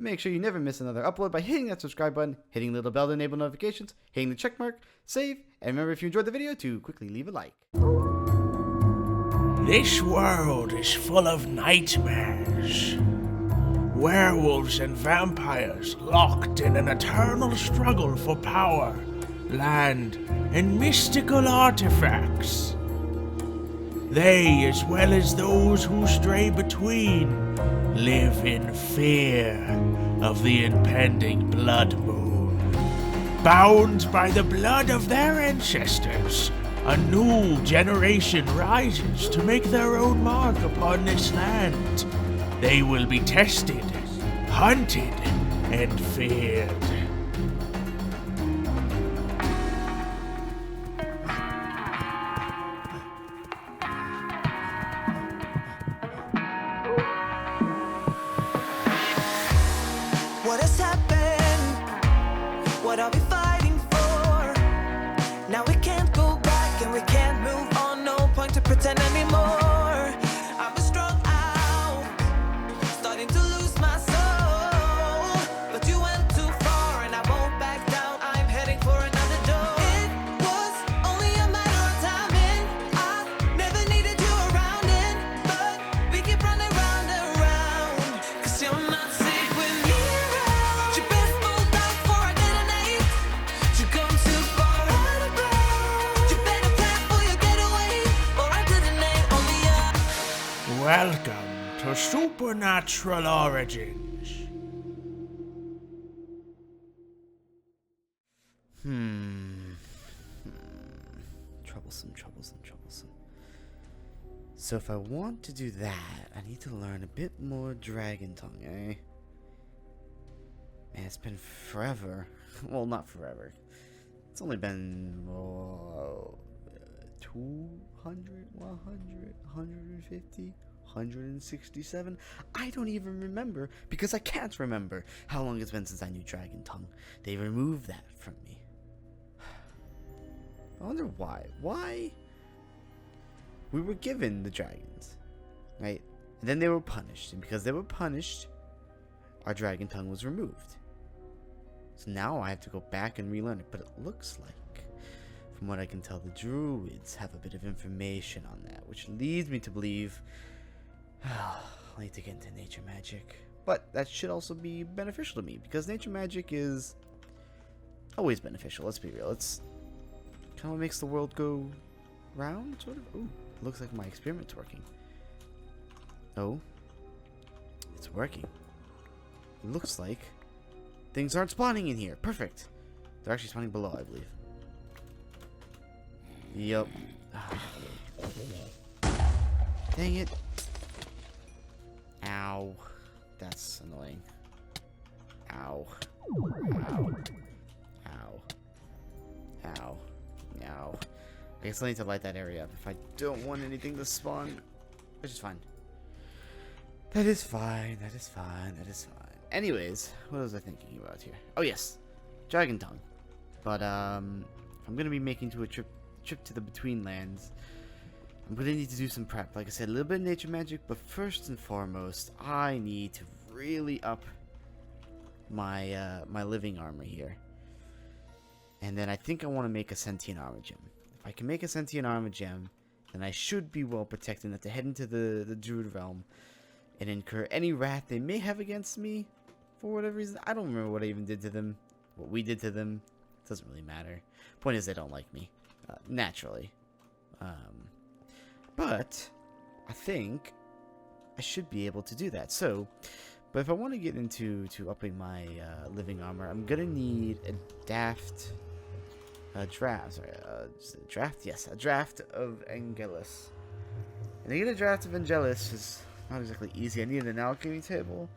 Make sure you never miss another upload by hitting that subscribe button, hitting the little bell to enable notifications, hitting the check mark, save, and remember if you enjoyed the video to quickly leave a like. This world is full of nightmares. Werewolves and vampires locked in an eternal struggle for power, land, and mystical artifacts. They, as well as those who stray between, live in fear of the impending blood moon. Bound by the blood of their ancestors, a new generation rises to make their own mark upon this land. They will be tested, hunted, and feared. What has happened? What are we fighting for? Now we can't go back and we can't move on. No point to pretend anymore. I've been strung out, starting to lose my soul. But you went too far and I won't back down. I'm heading for another door. It was only a matter of timing. I never needed you around it, but we keep running round and round. 'Cause you're not safe with me around. You best move out before I detonate. You come too far out of bounds. You better plan for your getaway, or I detonate on the up. Welcome to Supernatural Origins. Troublesome. So if I want to do that, I need to learn a bit more Dragon Tongue, eh? Man, it's been forever. Well, not forever. It's only been 200, 100, 150, 167. I don't even remember because I can't remember how long it's been since I knew Dragon Tongue. They removed that from me. I wonder why. Why? We were given the dragons, right? And then they were punished. And because they were punished, our Dragon Tongue was removed. So now I have to go back and relearn it. But it looks like, from what I can tell, the druids have a bit of information on that, which leads me to believe I need to get into nature magic. But that should also be beneficial to me, because nature magic is always beneficial. Let's be real. It's kind of what makes the world go round, sort of. Ooh, looks like my experiment's working. Oh, it's working. It looks like things aren't spawning in here. Perfect. They're actually spawning below, I believe. Yup. Dang it. Ow. That's annoying. Ow. Ow. Ow. Ow. Ow. I guess I need to light that area up if I don't want anything to spawn. Which is fine. That is fine. That is fine. That is fine. Anyways, what was I thinking about here? Oh yes, Dragon Tongue. But if I'm gonna be making a trip to the Between Lands, I'm gonna need to do some prep. Like I said, a little bit of nature magic, but first and foremost, I need to really up my my living armor here. And then I think I want to make a sentient armor gem. If I can make a sentient armor gem, then I should be well protected enough to head into the Druid realm and incur any wrath they may have against me for whatever reason. I don't remember what I even did to them. What we did to them. It doesn't really matter. Point is, they don't like me. Naturally. But I think I should be able to do that. So, but if I want to get into upping my living armor, I'm going to need a draft. Yes, a draft of Angelus. And to get a draft of Angelus is not exactly easy. I need an alchemy table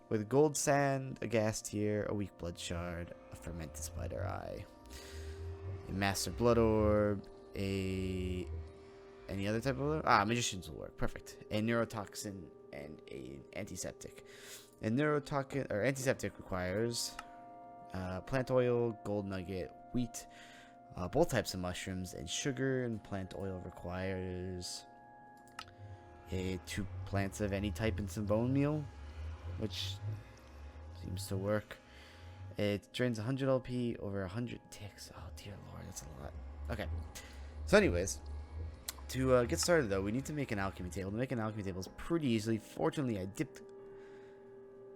with gold sand, a gas tier, a weak blood shard, a fermented spider eye, a master blood orb, any other type of magicians will work. Perfect. A neurotoxin and a antiseptic. And antiseptic requires plant oil, gold nugget, wheat, both types of mushrooms, and sugar. And plant oil requires 2 plants of any type and some bone meal, which to work. It drains 100 LP over 100 ticks. Oh dear lord, that's a lot. Okay. So anyways, to get started though, we need to make an alchemy table. To make an alchemy table is pretty easily. Fortunately, I dipped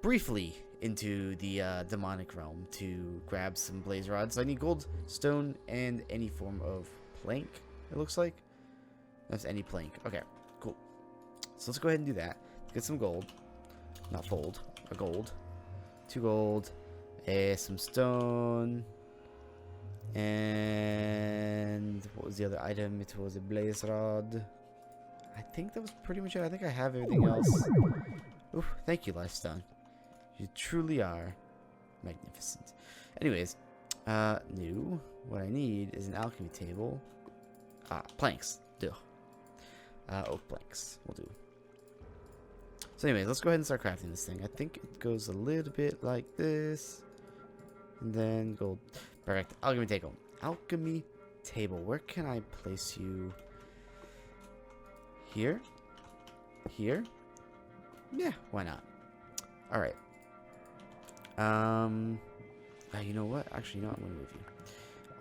briefly into the demonic realm to grab some blaze rods. So I need gold, stone, and any form of plank, it looks like. That's any plank. Okay, cool. So let's go ahead and do that. Get some gold. Not gold, a gold. 2 gold. Some stone. And what was the other item? It was a blaze rod. I think that was pretty much it. I think I have everything else. Oof, thank you, Lifestone. You truly are magnificent. Anyways, new. What I need is an alchemy table. Planks. Duh. Oak planks. We'll do. So anyways, let's go ahead and start crafting this thing. I think it goes a little bit like this. And then gold. Perfect. Alchemy table. Alchemy table. Where can I place you? Here? Here? Yeah, why not? Alright. You know what? Actually, you know what? I'm going to move you.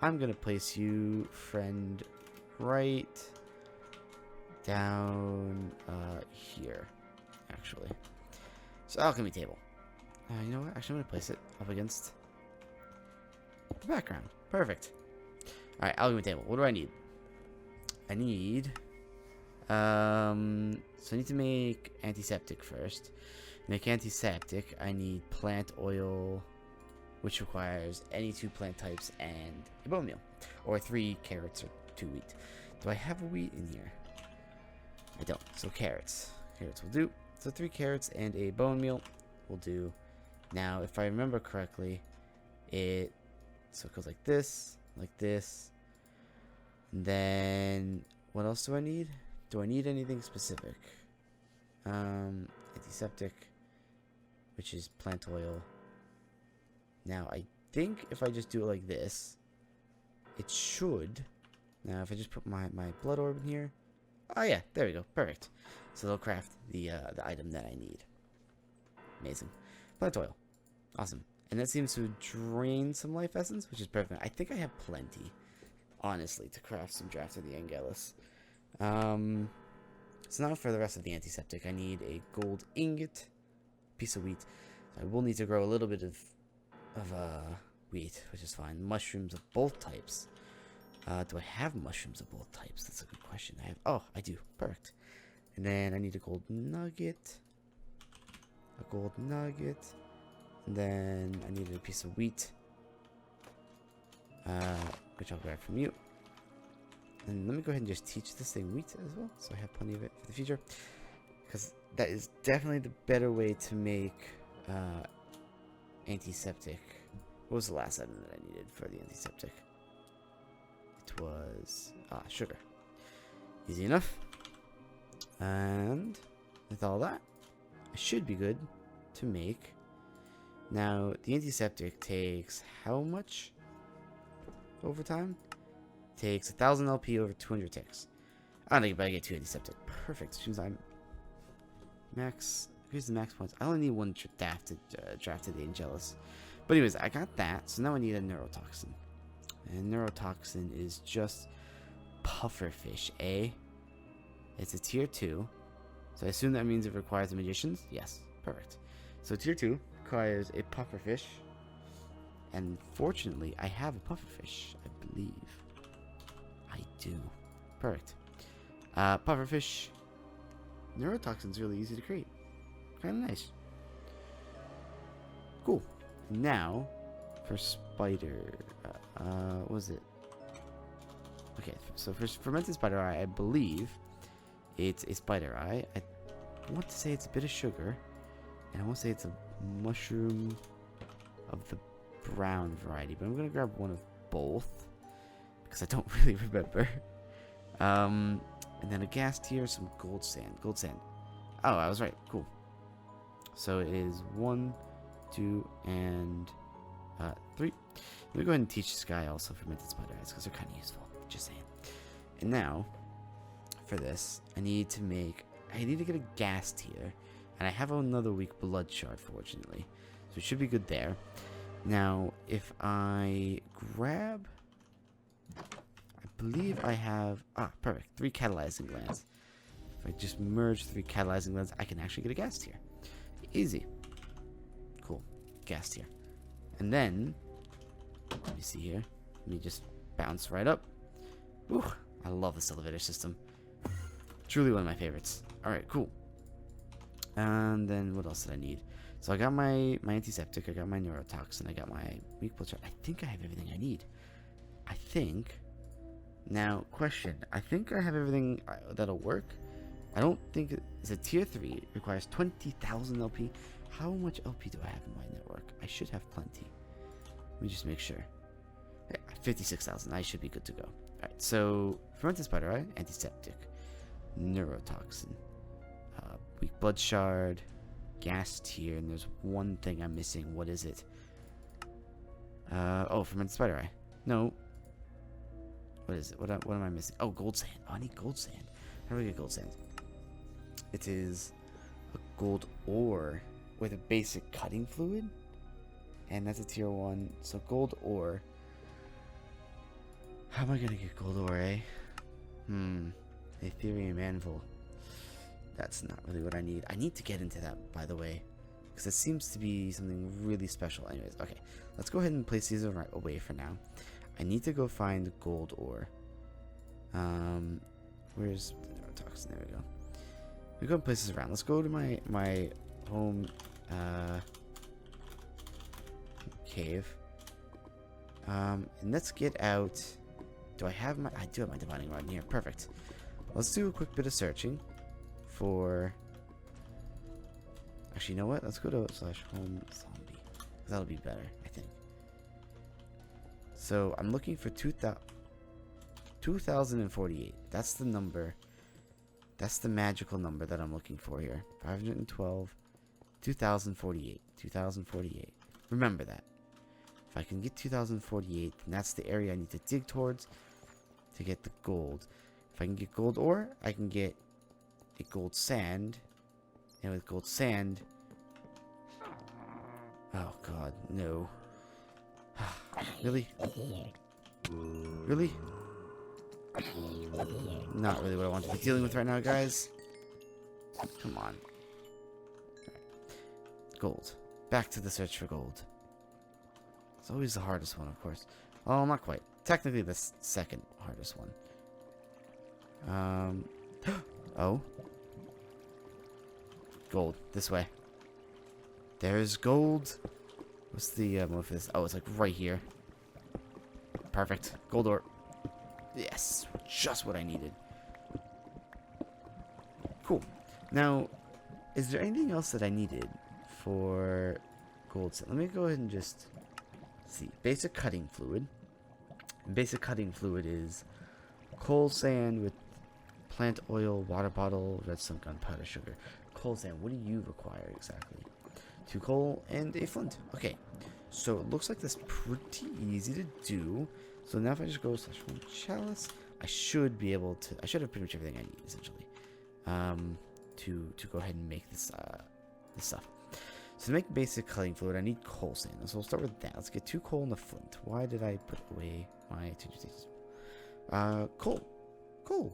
I'm going to place you, friend, right down here, actually. So, alchemy table. You know what? Actually, I'm going to place it up against the background. Perfect. Alright, alchemy table. What do I need? I need... so I need to make antiseptic first. To make antiseptic, I need plant oil, which requires any 2 plant types and a bone meal. Or 3 carrots or 2 wheat. Do I have a wheat in here? I don't. So carrots. Carrots will do. So 3 carrots and a bone meal will do. Now, if I remember correctly, it goes like this, and then what else do I need? Do I need anything specific? Antiseptic, which is plant oil. Now, I think if I just do it like this, it should. Now, if I just put my blood orb in here. Oh, yeah, there we go. Perfect. So they'll craft the item that I need. Amazing. Plant oil. Awesome. And that seems to drain some life essence, which is perfect. I think I have plenty, honestly, to craft some Draft of the Angelus. So now for the rest of the antiseptic, I need a gold ingot, piece of wheat. I will need to grow a little bit of wheat, which is fine. Mushrooms of both types. Do I have mushrooms of both types? That's a good question. Oh, I do. Perfect. And then I need a gold nugget. And then I needed a piece of wheat, which I'll grab from you. And let me go ahead and just teach this thing wheat as well, so I have plenty of it for the future. Because that is definitely the better way to make antiseptic. What was the last item that I needed for the antiseptic? It was sugar. Easy enough. And with all that, I should be good to make. Now, the antiseptic takes how much over time? Takes 1,000 LP over 200 ticks. I don't think I get 2 antiseptic. Perfect. As soon as I'm max, here's the max points. I only need 1 draft of the Angelus. But anyways, I got that. So now I need a neurotoxin. And neurotoxin is just pufferfish, eh? It's a tier 2. So I assume that means it requires the magicians? Yes. Perfect. So tier 2 requires a pufferfish. And fortunately, I have a pufferfish, I believe. I do. Perfect. Pufferfish. Neurotoxin's really easy to create. Kind of nice. Cool. Now, for spider. What was it? Okay, so for fermented spider eye, I believe it's a spider eye. I want to say it's a bit of sugar. And I want to say it's a mushroom of the brown variety. But I'm going to grab one of both. Because I don't really remember. And then a gas tier, some gold sand. Gold sand. Oh, I was right. Cool. So it is 1, 2, and 3. Let me go ahead and teach this guy also fermented spider eyes because they're kind of useful. Just saying. And now, for this, I need to get a gas tier. And I have another weak blood shard, fortunately. So it should be good there. Now, if I grab... I believe I have... Ah, perfect. 3 catalyzing glands. If I just merge 3 catalyzing glands, I can actually get a gas tier. Easy. Cool. Gas tier. And then... Let me see here. Let me just bounce right up. Ooh, I love this elevator system. Truly one of my favorites. Alright, cool. And then what else did I need? So I got my antiseptic, I got my neurotoxin, I got my weak blood shot. I think I have everything I need. I think. Now, question. I think I have everything that'll work. I don't think it's a tier 3. It requires 20,000 LP. How much LP do I have in my network? I should have plenty. Let me just make sure. Yeah, 56,000. I should be good to go. Alright, so fermented spider eye, antiseptic, neurotoxin, weak blood shard, gas tier, and there's one thing I'm missing. What is it? Oh, fermented spider eye. No. What is it? What am I missing? Oh, gold sand. Oh, I need gold sand. How do I get gold sand? It is a gold ore with a basic cutting fluid, and that's a tier 1. So gold ore. How am I gonna get gold ore, eh? Ethereum anvil. That's not really what I need. I need to get into that, by the way, because it seems to be something really special. Anyways, okay. Let's go ahead and place these right away for now. I need to go find gold ore. Where's the neurotoxin? There we go. We go and place this around. Let's go to my home cave. And let's get out. Do I have my... I do have my divining rod in here. Perfect. Let's do a quick bit of searching for... Actually, you know what? Let's go to /home zombie. That'll be better, I think. So, I'm looking for 2048. That's the number. That's the magical number that I'm looking for here. 512. 2048. 2048. Remember that. If I can get 2048, then that's the area I need to dig towards to get the gold. If I can get gold ore, I can get a gold sand. And with gold sand... Oh god, no. Really? Really? Not really what I want to be dealing with right now, guys. Come on. Gold. Back to the search for gold. It's always the hardest one, of course. Oh, not quite. Technically the second hardest one. Oh. Gold. This way. There's gold. What's the move for this? Oh, it's like right here. Perfect. Gold ore. Yes. Just what I needed. Cool. Now, is there anything else that I needed for gold? Let me go ahead and just see. Basic cutting fluid. Basic cutting fluid is coal sand with plant oil, water bottle, redstone, gunpowder, sugar. Coal sand. What do you require exactly? 2 coal and a flint. Okay. So it looks like that's pretty easy to do. So now if I just go /home chalice, I should be able to. I should have pretty much everything I need essentially. To go ahead and make this this stuff. So to make basic cutting fluid, I need coal sand. So we'll start with that. Let's get 2 coal and a flint. Why did I put away my things? Coal,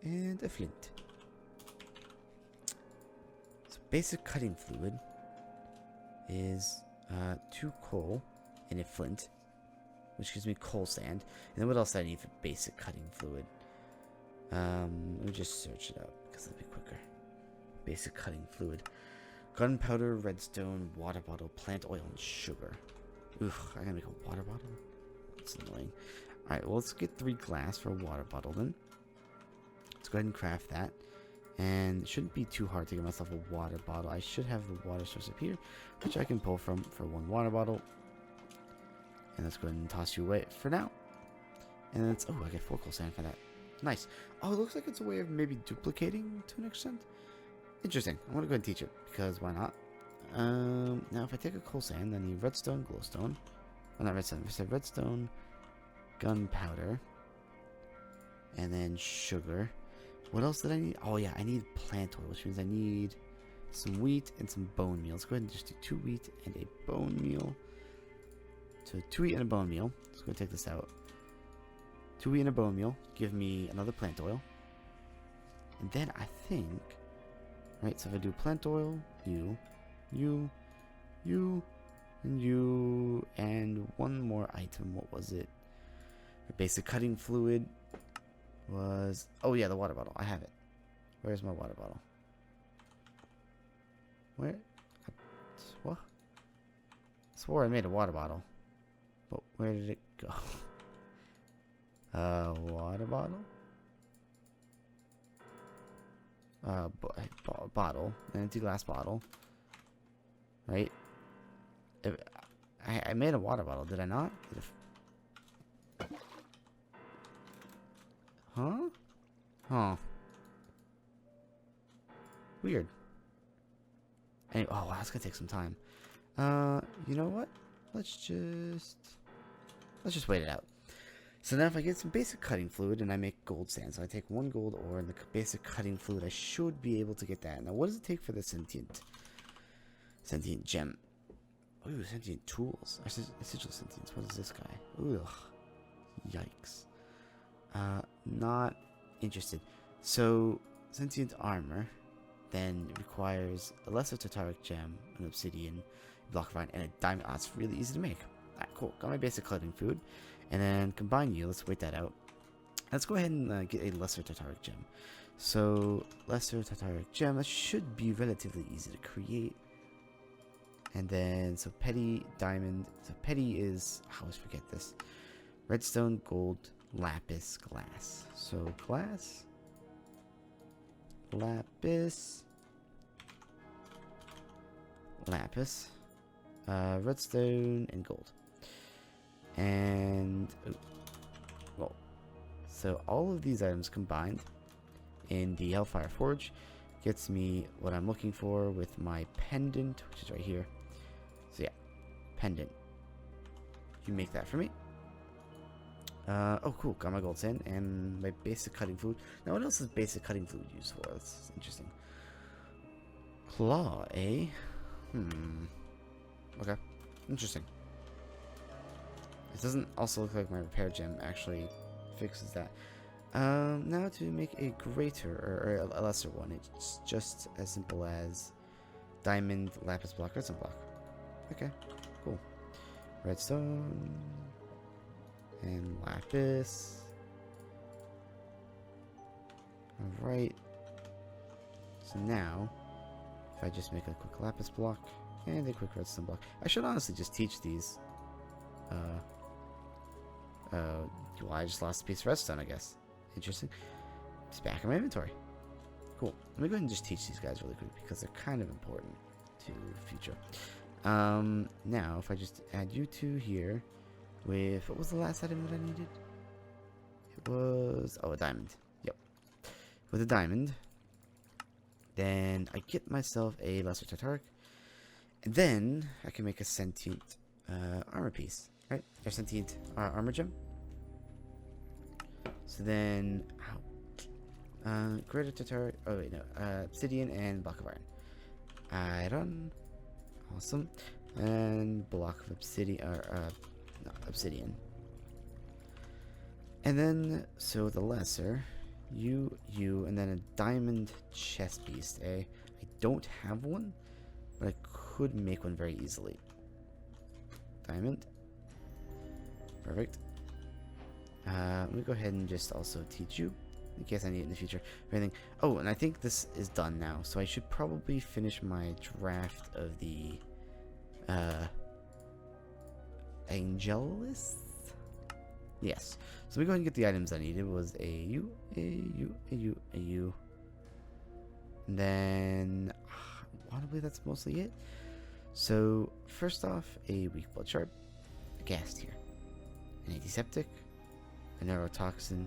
and a flint. So basic cutting fluid is 2 coal and a flint, which gives me coal sand. And then what else do I need for basic cutting fluid? Let me just search it up because it'll be quicker. Basic cutting fluid. Gunpowder, redstone, water bottle, plant oil, and sugar. Oof, I gotta make a water bottle? That's annoying. Alright, well, let's get 3 glass for a water bottle then. Let's go ahead and craft that. And it shouldn't be too hard to get myself a water bottle. I should have the water source up here, which I can pull from for 1 water bottle. And let's go ahead and toss you away for now. And it's... Oh, I get 4 coal sand for that. Nice. Oh, it looks like it's a way of maybe duplicating to an extent. Interesting. I'm going to go ahead and teach it, because why not? Now, if I take a coal sand, I need redstone, glowstone. Oh, not redstone. I said redstone, gunpowder, and then sugar. What else did I need? Oh, yeah, I need plant oil, which means I need some wheat, and some bone meal. Let's go ahead and just do 2 wheat and a bone meal. So 2 wheat and a bone meal. Let's go take this out. 2 wheat and a bone meal. Give me another plant oil. And then I think... Right, so if I do plant oil, you, and you, and one more item. What was it? The basic cutting fluid was... Oh yeah, the water bottle. I have it. Where's my water bottle? Where? What? I swore I made a water bottle. But where did it go? Water bottle? Bottle. An empty glass bottle. Right? I made a water bottle, did I not? Huh? Huh. Weird. Anyway, oh wow, that's gonna take some time. You know what? Let's just wait it out. So now if I get some basic cutting fluid and I make gold sand, so I take 1 gold ore and the basic cutting fluid, I should be able to get that. Now what does it take for the sentient gem? Ooh, sentient tools. Essential sentience. What is this guy? Ugh. Yikes. Not interested. So sentient armor then requires a lesser tartaric gem, an obsidian, a block of iron, and a diamond. Ah, it's really easy to make. Alright, cool. Got my basic cutting food. And then combine you. Let's wait that out. Let's go ahead and get a lesser tartaric gem. So, lesser tartaric gem. That should be relatively easy to create. And then, so petty, diamond. So petty is, I always forget this. Redstone, gold, lapis, glass. So, glass, lapis, redstone, and gold. And, well, so all of these items combined in the Hellfire Forge gets me what I'm looking for with my pendant, which is right here. So yeah, pendant. You make that for me. Oh cool, got my gold sand and my basic cutting fluid. Now what else is basic cutting fluid used for? That's interesting. Claw, eh? Okay, interesting. It doesn't also look like my repair gem actually fixes that. Now to make a greater, or a lesser one, it's just as simple as diamond, lapis block, redstone block. Okay, cool. Redstone and lapis. Alright. So now, if I just make a quick lapis block and a quick redstone block, I should honestly just teach these. Well, I just lost a piece of redstone, I guess. Interesting. It's back in my inventory. Cool. Let me go ahead and just teach these guys really quick because they're kind of important to the future. Now, if I just add you two here with, what was the last item that I needed? It was, oh, a diamond. Yep. With a diamond, then I get myself a lesser tartaric, and then I can make a sentient armor piece. Right? Or sentient armor gem. So then, greater tartaric, oh wait, no, obsidian and block of iron. Iron, awesome, and block of obsidian, no, obsidian. And then, so the lesser, you, and then a diamond chest piece, eh? I don't have one, but I could make one very easily. Diamond. Perfect. Let me go ahead and just also teach you in case I need it in the future or anything. Oh, and I think this is done now, so I should probably finish my draft of the Angelus. Yes. So we go ahead and get the items I needed. It was a U. And then I want to believe that's mostly it. So first off, a weak blood shard, a gas tier, an antiseptic, a neurotoxin,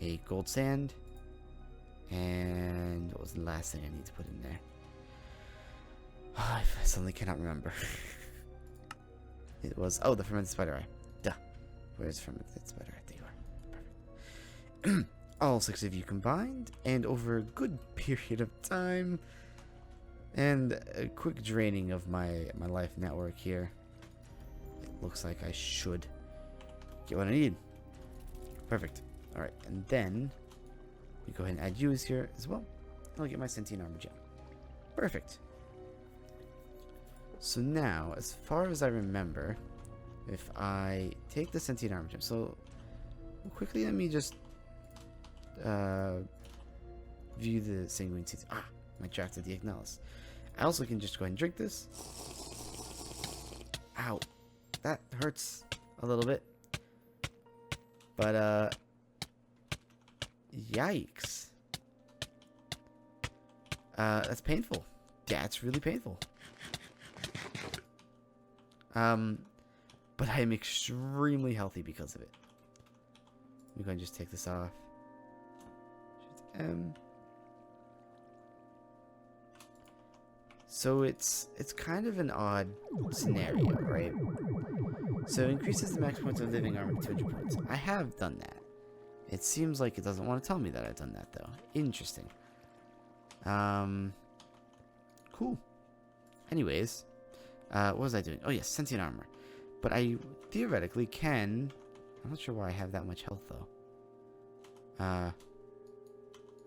a gold sand, and what was the last thing I need to put in there? Oh, I suddenly cannot remember. It was, oh, the fermented spider eye. Duh. Where's fermented spider eye? There you are. Perfect. All 6 of you combined, and over a good period of time, And a quick draining of my life network here. It looks like I should get what I need. Perfect. Alright, and then we go ahead and add you as here as well. I'll get my sentient armor gem. Perfect. So now, as far as I remember, if I take the sentient armor gem, so quickly let me just view the sanguine teeth. Ah, my draft of the Ignalis. I also can just go ahead and drink this. Ow, that hurts a little bit. But yikes. That's painful. That's really painful. But I am extremely healthy because of it. I'm going to just take this off. So it's kind of an odd scenario, right? So increases the max points of living armor to 200 points. I have done that. It seems like it doesn't want to tell me that I've done that though. Interesting. Cool. Anyways, what was I doing? Oh yes, sentient armor. But I theoretically can. I'm not sure why I have that much health though. I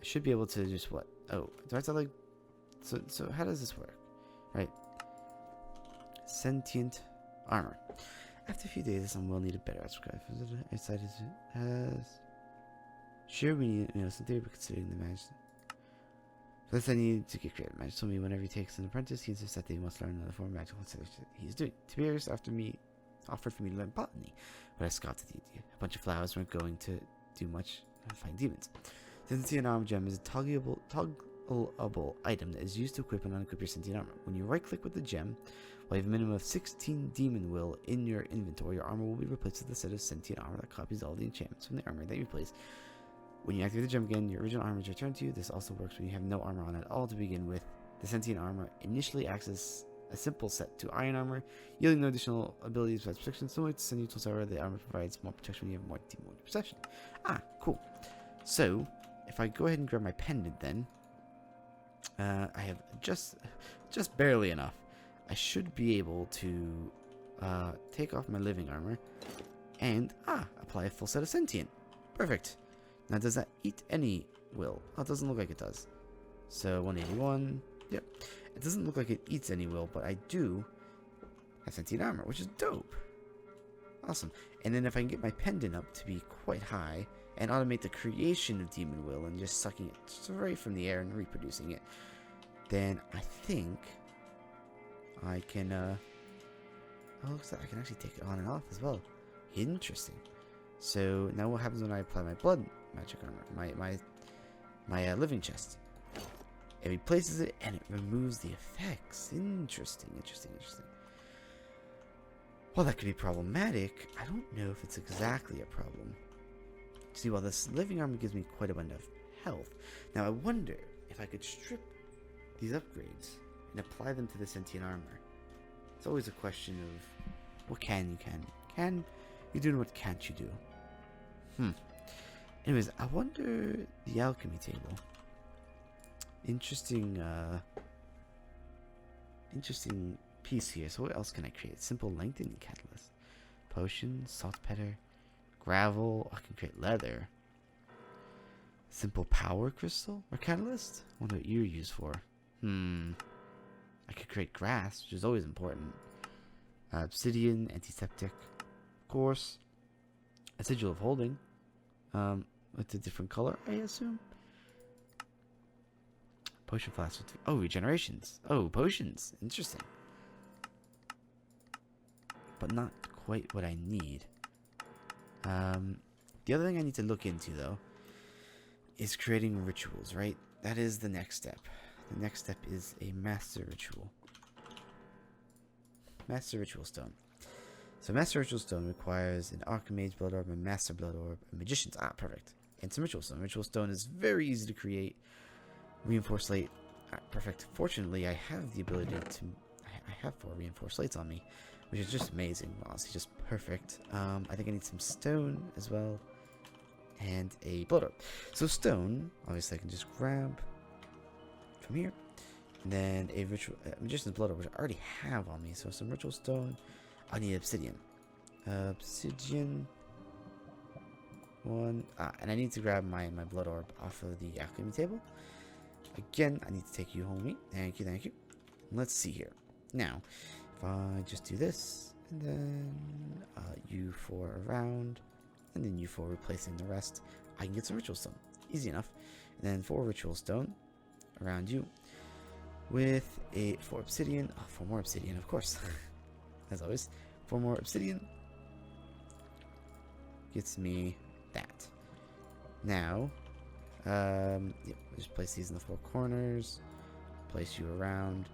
should be able to just what? Oh, do I have to like? So how does this work? Right. Sentient armor. After a few days, some will need a better subscribe. Outside has. Sure, we need something, but considering the match. First, I need to get creative. Match told me whenever he takes an apprentice, he insists that they must learn another form of magical studies he's doing. To be honest, offered for me to learn botany, but I scoffed at the idea. A bunch of flowers weren't going to do much to find demons. Sentient armor gem is a toggleable item that is used to equip and unequip your sentient armor. When you right-click with the gem, while you have a minimum of 16 demon will in your inventory, your armor will be replaced with a set of sentient armor that copies all the enchantments from the armor that you replaced. When you activate the gem again, your original armor is returned to you. This also works when you have no armor on at all to begin with. The sentient armor initially acts as a simple set to iron armor, yielding no additional abilities besides protection. Similar to Sensual Sarah, the armor provides more protection when you have more demon perception. Ah, cool. So, if I go ahead and grab my pendant then, I have just barely enough. I should be able to take off my living armor and apply a full set of sentient. Perfect. Now, does that eat any will? Oh, it doesn't look like it does. So 181. Yep. It doesn't look like it eats any will, but I do have sentient armor, which is dope. Awesome. And then if I can get my pendant up to be quite high and automate the creation of demon will and just sucking it straight from the air and reproducing it, then I think I can oh, looks like I can actually take it on and off as well. Interesting. So now what happens when I apply my blood magic armor, my living chest? It replaces it and it removes the effects. Interesting. Well, that could be problematic. I don't know if it's exactly a problem. See, while this living armor gives me quite a bunch of health, now I wonder if I could strip these upgrades and apply them to the sentient armor. It's always a question of what can you do and what can't you do. Anyways, I wonder the alchemy table. Interesting piece here. So what else can I create? Simple lengthening catalyst, potion, saltpeter, gravel. I can create leather. Simple power crystal or catalyst. I wonder what you're used for. I could create grass, which is always important. Obsidian, antiseptic, of course. A sigil of holding. With a different color, I assume. Potion flask with regenerations. Oh, potions. Interesting. But not quite what I need. The other thing I need to look into though is creating rituals, right? That is the next step. The next step is a master ritual. Master ritual stone. So master ritual stone requires an archmage blood orb, a master blood orb, a magician's perfect. And some ritual stone. Ritual stone is very easy to create. Reinforced slate, perfect. Fortunately, I have the ability to. I have 4 reinforced slates on me, which is just amazing. Honestly, just perfect. I think I need some stone as well, and a blood orb. So stone, obviously, I can just grab from here, And then a ritual magician's blood orb, which I already have on me. So some ritual stone. I need obsidian. Obsidian. One. And I need to grab my blood orb off of the alchemy table. Again, I need to take you home with me. Thank you, thank you. Let's see here. Now, if I just do this, and then U4 around, and then U4 replacing the rest, I can get some ritual stone. Easy enough. And then 4 ritual stone around you, with a 4 obsidian. Oh, 4 more obsidian, of course. As always, 4 more obsidian gets me that. Now, just place these in the 4 corners, place you around,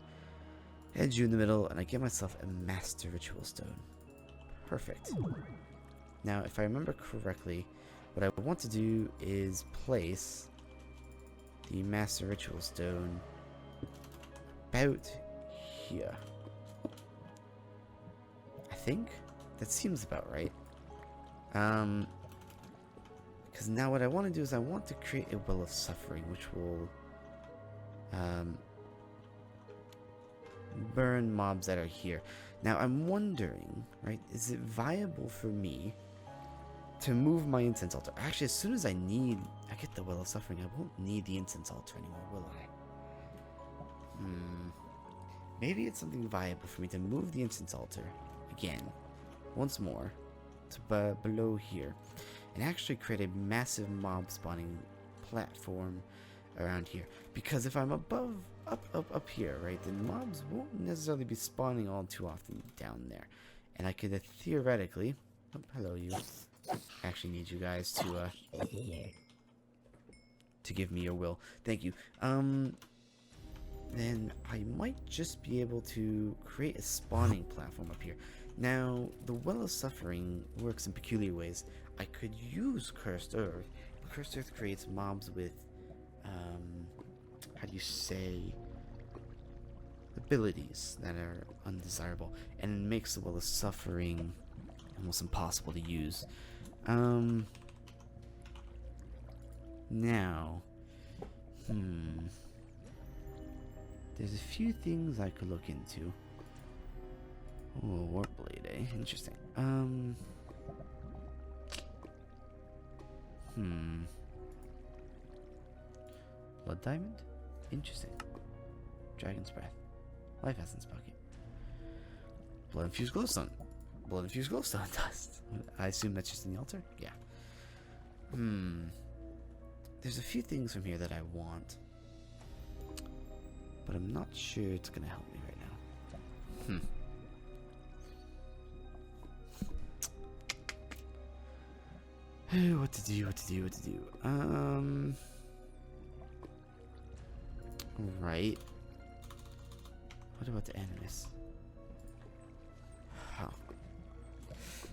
edge you in the middle, and I get myself a master ritual stone. Perfect. Now, if I remember correctly, what I want to do is place the master ritual stone about here. I think that seems about right. Because now what I want to do is I want to create a well of suffering, which will burn mobs that are here. Now I'm wondering, right, is it viable for me to move my incense altar? Actually, as soon as I get the well of suffering, I won't need the incense altar anymore, will I? Maybe it's something viable for me to move the incense altar again, once more, to below here, and actually create a massive mob spawning platform around here. Because if I'm above, up here, right, then mobs won't necessarily be spawning all too often down there, and I could theoretically, oh, hello you. I actually need you guys to give me your will. Thank you. Then I might just be able to create a spawning platform up here. Now, the Well of Suffering works in peculiar ways. I could use Cursed Earth. Cursed Earth creates mobs with, how do you say, abilities that are undesirable, and makes the Well of Suffering almost impossible to use. Now, there's a few things I could look into. Oh, Warp Blade, eh? Interesting. Blood Diamond? Interesting. Dragon's Breath. Life Essence Bucket. Blood Infused Glowstone. Blood Infused Glowstone Dust. I assume that's just in the altar? Yeah. There's a few things from here that I want, but I'm not sure it's gonna help me right now. What to do? Right. What about the enemies? Huh.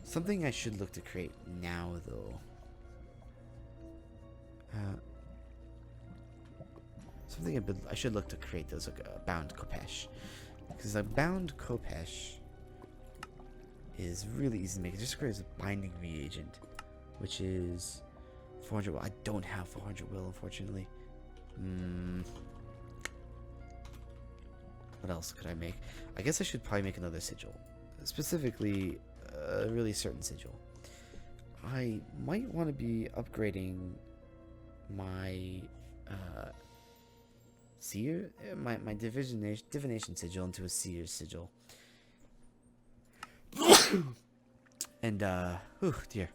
Something I should look to create now, though. Something I should look to create those, like a bound Kopesh, because a bound Kopesh is really easy to make. It just creates a binding reagent, which is 400 will. I don't have 400 will, unfortunately. What else could I make? I guess I should probably make another sigil, specifically a really certain sigil. I might want to be upgrading my seer, my divination sigil into a seer sigil. And oh dear,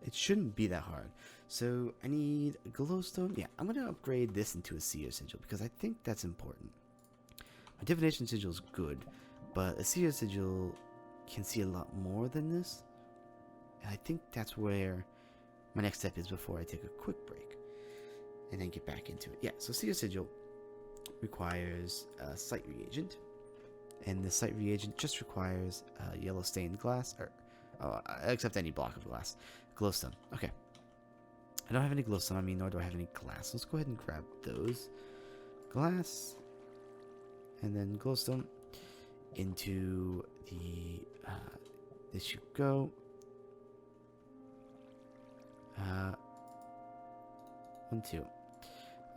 it shouldn't be that hard. So I need a glowstone. Yeah, I'm gonna upgrade this into a seer sigil because I think that's important. My divination sigil is good, but a seer sigil can see a lot more than this, and I think that's where my next step is before I take a quick break and then get back into it. Yeah, so seer sigil requires a sight reagent, and the sight reagent just requires yellow stained glass, or except any block of glass. Glowstone. Okay. I don't have any glowstone on me, nor do I have any glass. Let's go ahead and grab those. Glass, and then glowstone into the. This should go. 1, 2.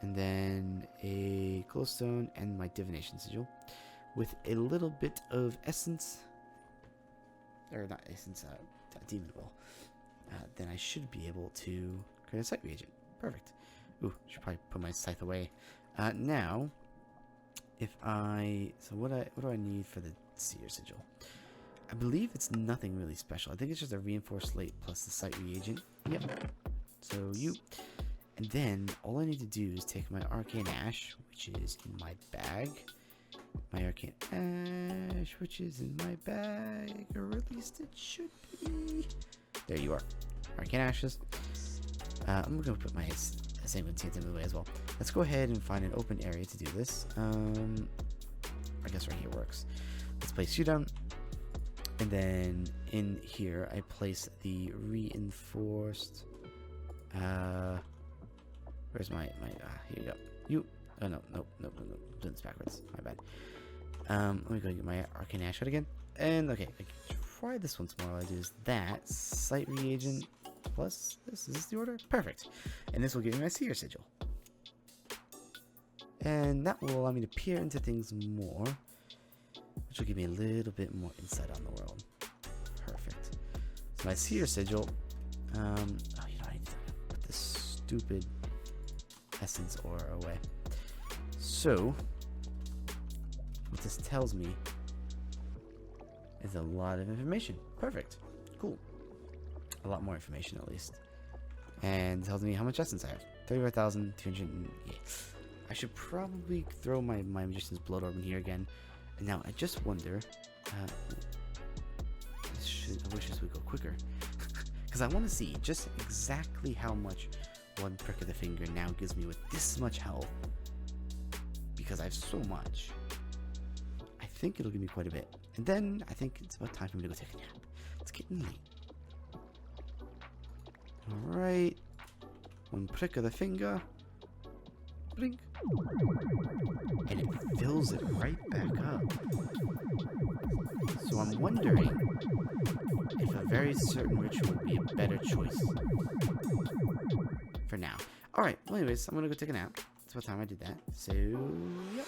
And then a glowstone and my divination sigil. With a little bit of essence. Or not essence, demon will. Then I should be able to create a site reagent. Perfect. Ooh, should probably put my scythe away. Now, if I... So what do I need for the seer sigil? I believe it's nothing really special. I think it's just a reinforced slate plus the site reagent. Yep. So you... And then, all I need to do is take my arcane ash, which is in my bag. My arcane ash, which is in my bag. Or at least it should be. There you are. Arcane ashes. I'm going to put my same intent in the way as well. Let's go ahead and find an open area to do this. I guess right here works. Let's place you down. And then in here, I place the reinforced... where's my here you go. You... Oh, no. Doing this backwards. My bad. Let me go get my arcane ash out again. And, okay, I can try this once more. All I do is that. Site reagent plus this. Is this the order? Perfect. And this will give me my seer sigil. And that will allow me to peer into things more, which will give me a little bit more insight on the world. Perfect. So my seer sigil, oh, you know, I need to put this stupid essence aura away. So, what this tells me is a lot of information. Perfect. Cool. A lot more information, at least. And tells me how much essence I have. 35,208. I should probably throw my Magician's Blood Orb in here again. And now, I just wonder... I wish this would go quicker. Because I want to see just exactly how much one prick of the finger now gives me with this much health. Because I have so much. I think it'll give me quite a bit. And then, I think it's about time for me to go take a nap. It's getting late. Alright. One prick of the finger. Blink. And it fills it right back up. So I'm wondering if a very certain ritual would be a better choice. For now. Alright, well anyways, I'm gonna go take a nap. That's what time I did that. So, yep.